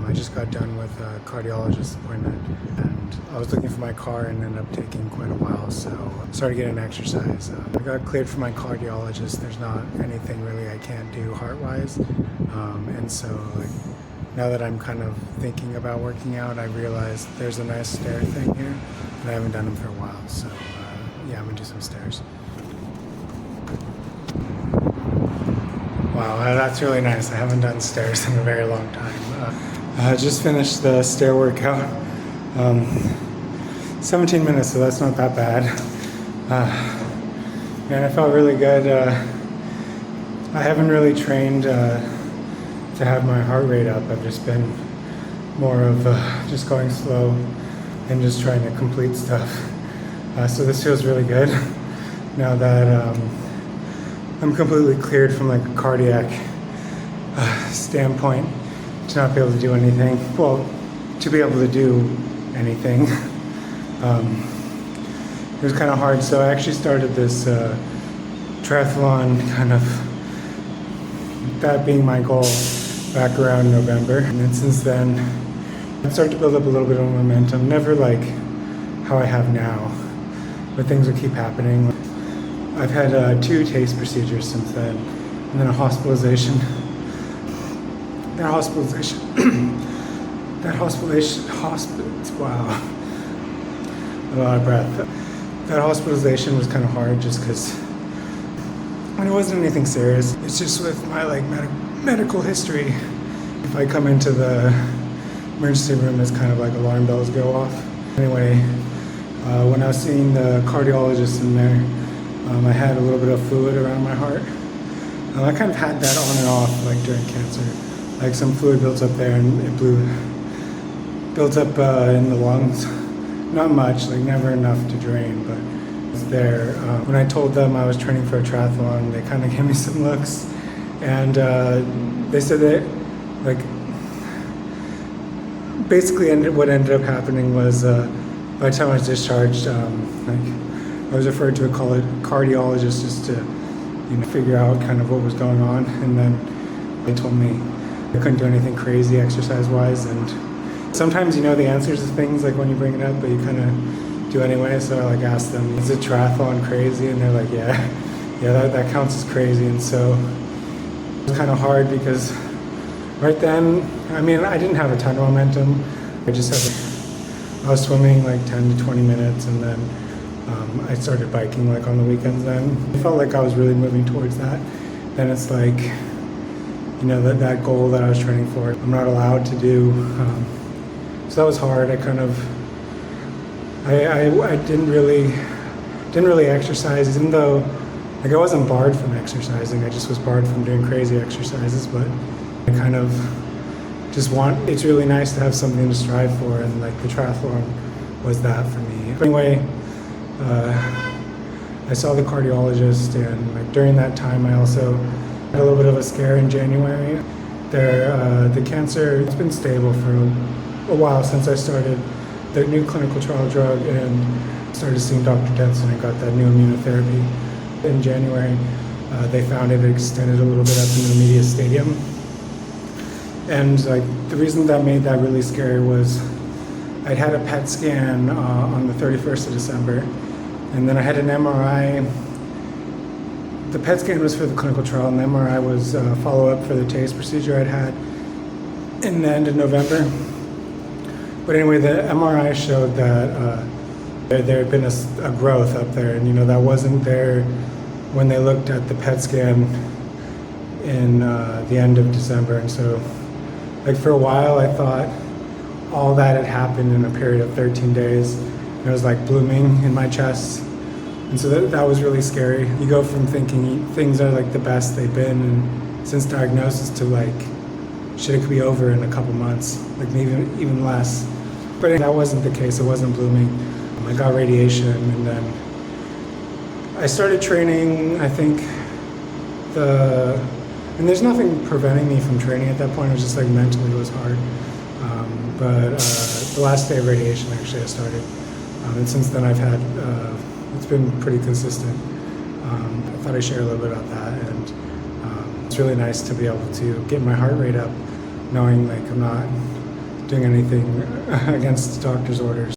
I just got done with a cardiologist appointment, and I was looking for my car and ended up taking quite a while, so I started getting exercise. I got cleared from my cardiologist. There's not anything really I can't do heart-wise, and so now that I'm kind of thinking about working out, I realized there's a nice stair thing here, and I haven't done them for a while, so yeah, I'm gonna do some stairs. Wow, that's really nice. I haven't done stairs in a very long time. I just finished the stair workout. 17 minutes, so that's not that bad. Man, I felt really good. I haven't really trained to have my heart rate up. I've just been more of just going slow and just trying to complete stuff. So this feels really good now that I'm completely cleared from like a cardiac standpoint to not be able to do anything. Well, to be able to do anything. It was kind of hard, so I actually started this triathlon, kind of that being my goal, back around November. And then since then, I started to build up a little bit of momentum. Never like how I have now, but things will keep happening. I've had 2 taste procedures since then, and then a hospitalization. Wow, a lot of breath. That hospitalization was kind of hard just because, and it wasn't anything serious. It's just with my like medical history. If I come into the emergency room, it's kind of like alarm bells go off. Anyway, when I was seeing the cardiologist in there, I had a little bit of fluid around my heart. I kind of had that on and off, like during cancer. Like some fluid builds up there and it built up in the lungs. Not much, like never enough to drain, but it's there. When I told them I was training for a triathlon, they kind of gave me some looks, and they said that, like, basically what ended up happening was by the time I was discharged, I was referred to a cardiologist just to, figure out kind of what was going on, and then they told me I couldn't do anything crazy exercise-wise, and sometimes you know the answers to things like when you bring it up, but you kind of do anyway. So I like asked them, "Is a triathlon crazy?" And they're like, "Yeah, that counts as crazy." And so it was kind of hard because right then, I mean, I didn't have a ton of momentum. I was swimming like 10 to 20 minutes, and then I started biking like on the weekends. Then I felt like I was really moving towards that. Then it's like, that goal that I was training for, I'm not allowed to do. So that was hard. I didn't really exercise, even though like I wasn't barred from exercising. I just was barred from doing crazy exercises. But I kind of just it's really nice to have something to strive for, and like the triathlon was that for me. Anyway, I saw the cardiologist, and like during that time I also had a little bit of a scare in January. The cancer, it's been stable for a while since I started the new clinical trial drug and started seeing Dr. Denson and got that new immunotherapy in January. They found it extended a little bit up in the media stadium. And like the reason that made that really scary was I'd had a PET scan on the 31st of December, and then I had an MRI. The PET scan was for the clinical trial, and the MRI was follow-up for the taste procedure I'd had in the end of November. But anyway, the MRI showed that there had been a growth up there, and that wasn't there when they looked at the PET scan in the end of December. And so, like for a while, I thought all that had happened in a period of 13 days. And it was like blooming in my chest. And so that was really scary. You go from thinking things are like the best they've been and since diagnosis to like, shit, it could be over in a couple months, like maybe even less. But that wasn't the case. It wasn't blooming. I got radiation, and then I started training. I think and there's nothing preventing me from training at that point. It was just like mentally it was hard. But the last day of radiation, actually, I started. And since then I've had, it's been pretty consistent. I thought I'd share a little bit about that, and it's really nice to be able to get my heart rate up, knowing like I'm not doing anything against doctor's orders.